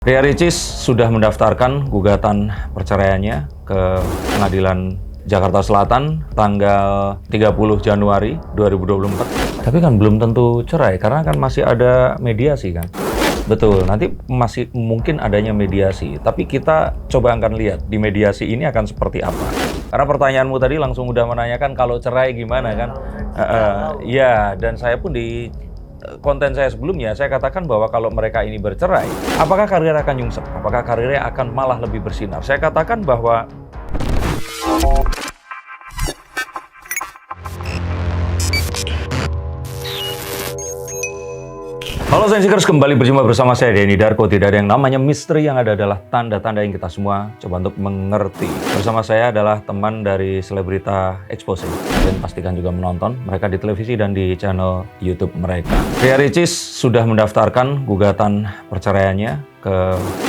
Ria Ricis sudah mendaftarkan gugatan perceraiannya ke Pengadilan Jakarta Selatan tanggal 30 Januari 2024. Tapi kan belum tentu cerai karena kan masih ada mediasi kan. Betul, nanti masih mungkin adanya mediasi. Tapi kita coba akan lihat di mediasi ini akan seperti apa. Karena pertanyaanmu tadi langsung udah menanyakan kalau cerai gimana kan. Ya, dan saya pun di konten saya sebelumnya, saya katakan bahwa kalau mereka ini bercerai, apakah karir akan nyungsep? Apakah karirnya akan malah lebih bersinar? Saya katakan bahwa halo Sensikers, kembali berjumpa bersama saya Denny Darko. Tidak ada yang namanya misteri, yang ada adalah tanda-tanda yang kita semua coba untuk mengerti. Bersama saya adalah teman dari Selebrita Expose. Dan pastikan juga menonton mereka di televisi dan di channel YouTube mereka. Ria Ricis sudah mendaftarkan gugatan perceraiannya ke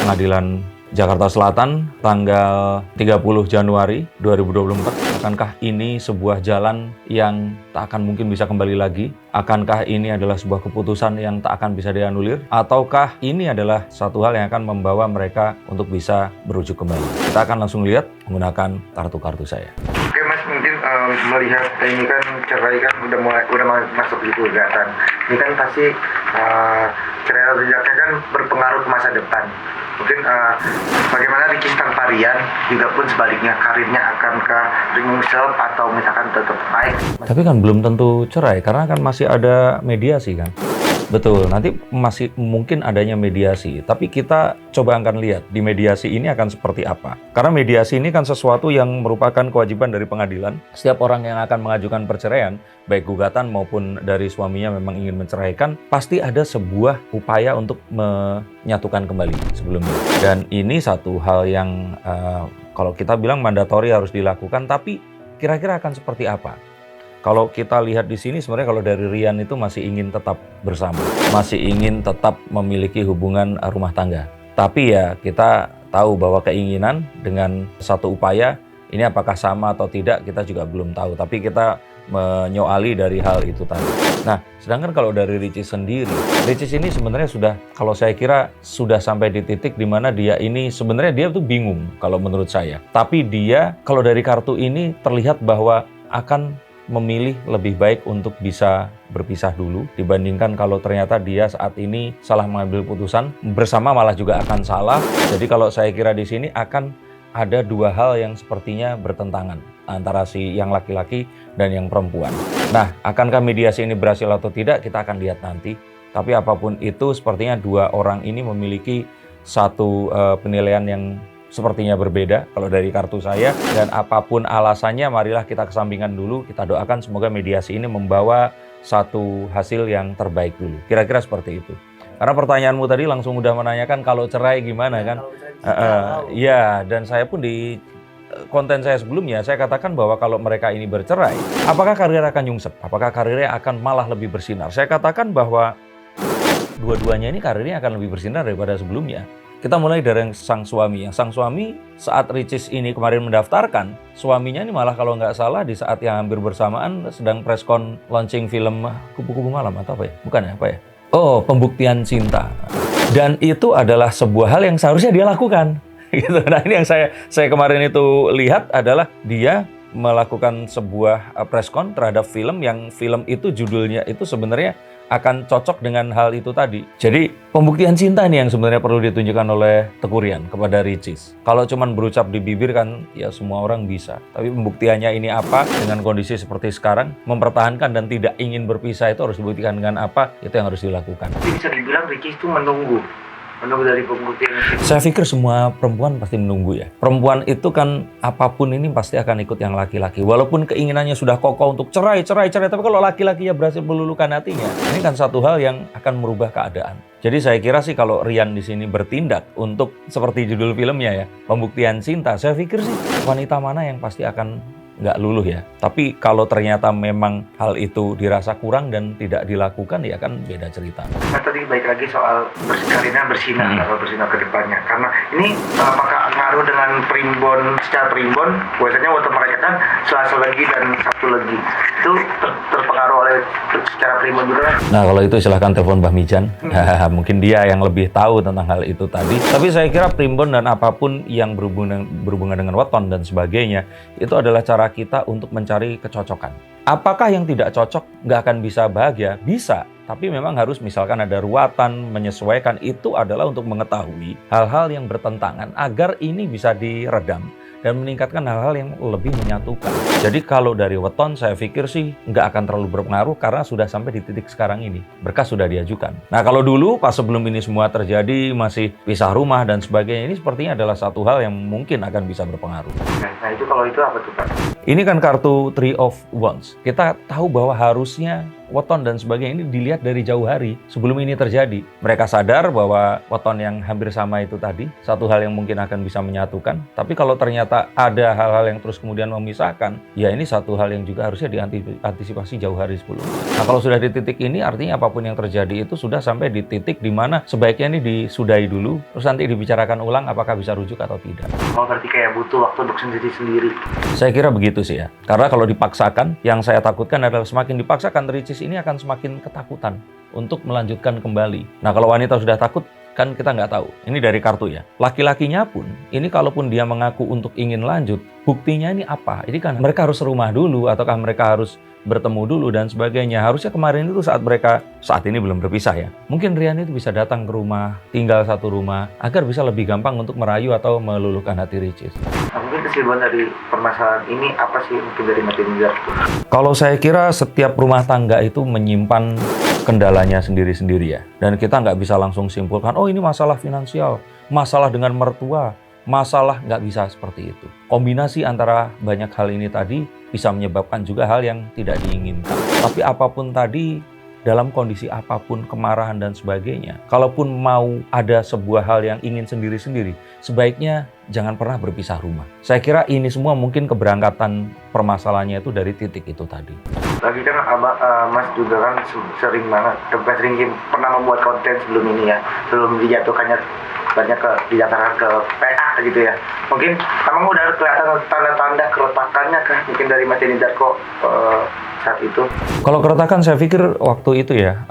Pengadilan Jakarta Selatan tanggal 30 Januari 2024. Akankah ini sebuah jalan yang tak akan mungkin bisa kembali lagi? Akankah ini adalah sebuah keputusan yang tak akan bisa dianulir? Ataukah ini adalah satu hal yang akan membawa mereka untuk bisa berujuk kembali? Kita akan langsung lihat menggunakan kartu-kartu saya. Oke Mas, mungkin melihat ini kan cerai kan udah masuk di gugatan. Ini kan pasti cerai atau tidaknya kan berpengaruh ke masa depan. Mungkin bagaimana Ricis tanpa Rian, juga pun sebaliknya karirnya akankah nyungsep atau misalkan tetap naik? Tapi kan belum tentu cerai karena kan masih ada mediasi kan. Betul, nanti masih mungkin adanya mediasi. Tapi kita coba akan lihat di mediasi ini akan seperti apa. Karena mediasi ini kan sesuatu yang merupakan kewajiban dari pengadilan. Setiap orang yang akan mengajukan perceraian, baik gugatan maupun dari suaminya memang ingin menceraikan, pasti ada sebuah upaya untuk menyatukan kembali sebelumnya. Dan ini satu hal yang kalau kita bilang mandatori harus dilakukan, tapi kira-kira akan seperti apa? Kalau kita lihat di sini sebenarnya kalau dari Rian itu masih ingin tetap bersama, masih ingin tetap memiliki hubungan rumah tangga. Tapi ya kita tahu bahwa keinginan dengan satu upaya ini apakah sama atau tidak kita juga belum tahu. Tapi kita menyoali dari hal itu tadi. Nah, sedangkan kalau dari Ricis sendiri, Ricis ini sebenarnya sudah, kalau saya kira sudah sampai di titik di mana dia ini sebenarnya dia tuh bingung kalau menurut saya. Tapi dia kalau dari kartu ini terlihat bahwa akan memilih lebih baik untuk bisa berpisah dulu dibandingkan kalau ternyata dia saat ini salah mengambil putusan, bersama malah juga akan salah. Jadi kalau saya kira di sini akan ada dua hal yang sepertinya bertentangan antara si yang laki-laki dan yang perempuan. Nah, akankah mediasi ini berhasil atau tidak kita akan lihat nanti. Tapi apapun itu sepertinya dua orang ini memiliki satu penilaian yang sepertinya berbeda kalau dari kartu saya, dan apapun alasannya marilah kita kesampingkan dulu, kita doakan semoga mediasi ini membawa satu hasil yang terbaik dulu. Kira-kira seperti itu. Karena pertanyaanmu tadi langsung udah menanyakan kalau cerai gimana kan? Ya, dan saya pun di konten saya sebelumnya saya katakan bahwa kalau mereka ini bercerai, apakah karir akan nyungsep? Apakah karirnya akan malah lebih bersinar? Saya katakan bahwa dua-duanya ini karirnya akan lebih bersinar daripada sebelumnya. Kita mulai dari yang sang suami. Yang sang suami saat Ricis ini kemarin mendaftarkan, suaminya ini malah kalau nggak salah di saat yang hampir bersamaan sedang preskon launching film Kupu-Kupu Malam atau apa ya? Bukan ya? Apa ya? Oh, Pembuktian Cinta. Dan itu adalah sebuah hal yang seharusnya dia lakukan. Gitu. Nah, ini yang saya kemarin itu lihat adalah dia melakukan sebuah preskon terhadap film yang film itu judulnya itu sebenarnya akan cocok dengan hal itu tadi. Jadi pembuktian cinta nih yang sebenarnya perlu ditunjukkan oleh Teguh Rian kepada Ricis. Kalau cuman berucap di bibir kan ya semua orang bisa. Tapi pembuktiannya ini apa dengan kondisi seperti sekarang, mempertahankan dan tidak ingin berpisah itu harus dibuktikan dengan apa, itu yang harus dilakukan. Tapi bisa dibilang Ricis itu menunggu dari pembuktian. Saya pikir semua perempuan pasti menunggu ya. Perempuan itu kan apapun ini pasti akan ikut yang laki-laki. Walaupun keinginannya sudah kokoh untuk cerai. Tapi kalau laki-lakinya berhasil meluluhkan hatinya, ini kan satu hal yang akan merubah keadaan. Jadi saya kira sih kalau Rian di sini bertindak untuk seperti judul filmnya ya, Pembuktian Cinta, saya pikir sih wanita mana yang pasti akan nggak luluh ya. Tapi kalau ternyata memang hal itu dirasa kurang dan tidak dilakukan ya kan beda cerita. Nah tadi baik lagi soal karirnya bersinar atau bersinar ke depannya. Karena ini apakah berpengaruh dengan primbon, secara primbon, biasanya waktu mereka kan Selasa Legi dan Sabtu Legi itu terpengaruh oleh secara primbon juga kan. Nah kalau itu silahkan telepon Mbah Mijan, mungkin dia yang lebih tahu tentang hal itu tadi. Tapi saya kira primbon dan apapun yang berhubungan dengan weton dan sebagainya, itu adalah cara kita untuk mencari kecocokan. Apakah yang tidak cocok nggak akan bisa bahagia? Bisa, tapi memang harus misalkan ada ruatan, menyesuaikan, itu adalah untuk mengetahui hal-hal yang bertentangan agar ini bisa diredam dan meningkatkan hal-hal yang lebih menyatukan. Jadi kalau dari weton saya pikir sih nggak akan terlalu berpengaruh karena sudah sampai di titik sekarang ini. Berkas sudah diajukan. Nah kalau dulu pas sebelum ini semua terjadi masih pisah rumah dan sebagainya, ini sepertinya adalah satu hal yang mungkin akan bisa berpengaruh. Nah itu kalau itu apa tuh Pak? Ini kan kartu Three of Wands. Kita tahu bahwa harusnya weton dan sebagainya ini dilihat dari jauh hari sebelum ini terjadi. Mereka sadar bahwa weton yang hampir sama itu tadi satu hal yang mungkin akan bisa menyatukan. Tapi kalau ternyata ada hal-hal yang terus kemudian memisahkan, ya ini satu hal yang juga harusnya diantisipasi jauh hari sebelum. Nah kalau sudah di titik ini artinya apapun yang terjadi itu sudah sampai di titik di mana sebaiknya ini disudahi dulu, terus nanti dibicarakan ulang apakah bisa rujuk atau tidak. Oh berarti kayak butuh waktu untuk sendiri-sendiri. Saya kira begitu sih ya. Karena kalau dipaksakan, yang saya takutkan adalah semakin dipaksakan ricis ini akan semakin ketakutan untuk melanjutkan kembali. Nah kalau wanita sudah takut, kan kita nggak tahu. Ini dari kartu ya. Laki-lakinya pun, ini kalaupun dia mengaku untuk ingin lanjut, buktinya ini apa? Ini kan mereka harus serumah dulu, ataukah mereka harus bertemu dulu dan sebagainya. Harusnya kemarin itu saat ini belum berpisah ya. Mungkin Rian itu bisa datang ke rumah, tinggal satu rumah, agar bisa lebih gampang untuk merayu atau meluluhkan hati Ricis. Nah, mungkin kesimpulan dari permasalahan ini apa sih mungkin dari Mati Ninjar? Kalau saya kira setiap rumah tangga itu menyimpan kendalanya sendiri-sendiri ya. Dan kita nggak bisa langsung simpulkan, oh ini masalah finansial, masalah dengan mertua, masalah nggak bisa seperti itu. Kombinasi antara banyak hal ini tadi bisa menyebabkan juga hal yang tidak diinginkan. Tapi apapun tadi, dalam kondisi apapun, kemarahan dan sebagainya, kalaupun mau ada sebuah hal yang ingin sendiri-sendiri, sebaiknya jangan pernah berpisah rumah. Saya kira ini semua mungkin keberangkatan permasalahannya itu dari titik itu tadi. Lagi kan Mas juga kan sering banget, pernah membuat konten sebelum ini ya, sebelum dijatuhkannya dijatuhkan ke PA gitu ya. Mungkin emang udah kelihatan tanda-tanda keretakannya kah mungkin dari Mati Ninjar kok saat itu? Kalau keretakan saya pikir waktu itu ya,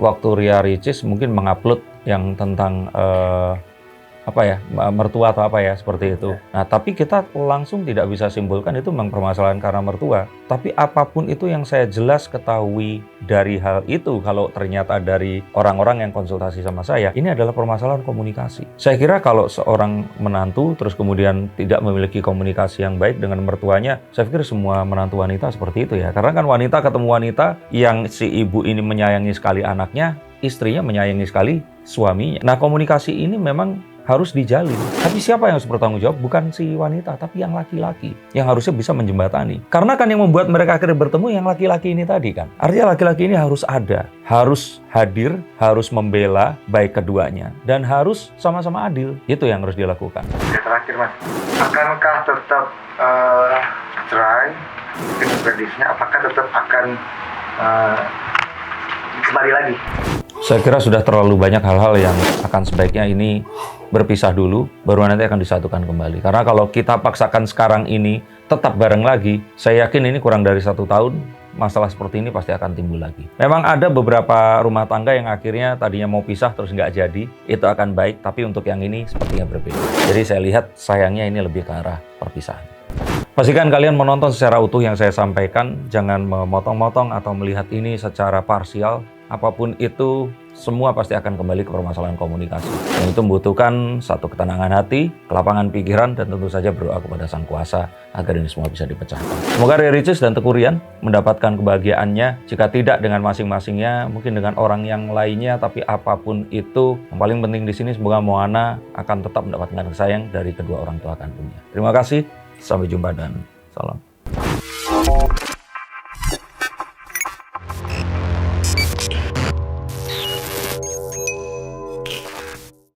waktu Ria Ricis mungkin mengupload yang tentang mertua atau apa ya seperti itu. Nah tapi kita langsung tidak bisa simpulkan itu memang permasalahan karena mertua. Tapi apapun itu yang saya jelas ketahui dari hal itu, kalau ternyata dari orang-orang yang konsultasi sama saya, ini adalah permasalahan komunikasi. Saya kira kalau seorang menantu terus kemudian tidak memiliki komunikasi yang baik dengan mertuanya, saya pikir semua menantu wanita seperti itu ya. Karena kan wanita ketemu wanita yang si ibu ini menyayangi sekali anaknya, istrinya menyayangi sekali suaminya. Nah komunikasi ini memang harus dijalin. Tapi siapa yang harus bertanggung jawab? Bukan si wanita, tapi yang laki-laki. Yang harusnya bisa menjembatani. Karena kan yang membuat mereka akhirnya bertemu yang laki-laki ini tadi kan. Artinya laki-laki ini harus ada. Harus hadir, harus membela baik keduanya. Dan harus sama-sama adil. Itu yang harus dilakukan. Terakhir Mas, akankah tetap cerai? Mungkin prediksinya apakah tetap akan kembali lagi? Saya kira sudah terlalu banyak hal-hal yang akan sebaiknya ini berpisah dulu, baru nanti akan disatukan kembali. Karena kalau kita paksakan sekarang ini tetap bareng lagi, saya yakin ini kurang dari 1 tahun, masalah seperti ini pasti akan timbul lagi. Memang ada beberapa rumah tangga yang akhirnya tadinya mau pisah terus nggak jadi, itu akan baik, tapi untuk yang ini sepertinya berbeda. Jadi saya lihat sayangnya ini lebih ke arah perpisahan. Pastikan kalian menonton secara utuh yang saya sampaikan, jangan memotong-motong atau melihat ini secara parsial. Apapun itu, semua pasti akan kembali ke permasalahan komunikasi. Yang itu membutuhkan satu ketenangan hati, kelapangan pikiran, dan tentu saja berdoa kepada Sang Kuasa agar ini semua bisa dipecahkan. Semoga Ria Ricis dan Teguh Rian mendapatkan kebahagiaannya. Jika tidak dengan masing-masingnya, mungkin dengan orang yang lainnya, tapi apapun itu, yang paling penting di sini semoga Moana akan tetap mendapatkan kasih sayang dari kedua orang tua kandungnya. Terima kasih, sampai jumpa dan salam.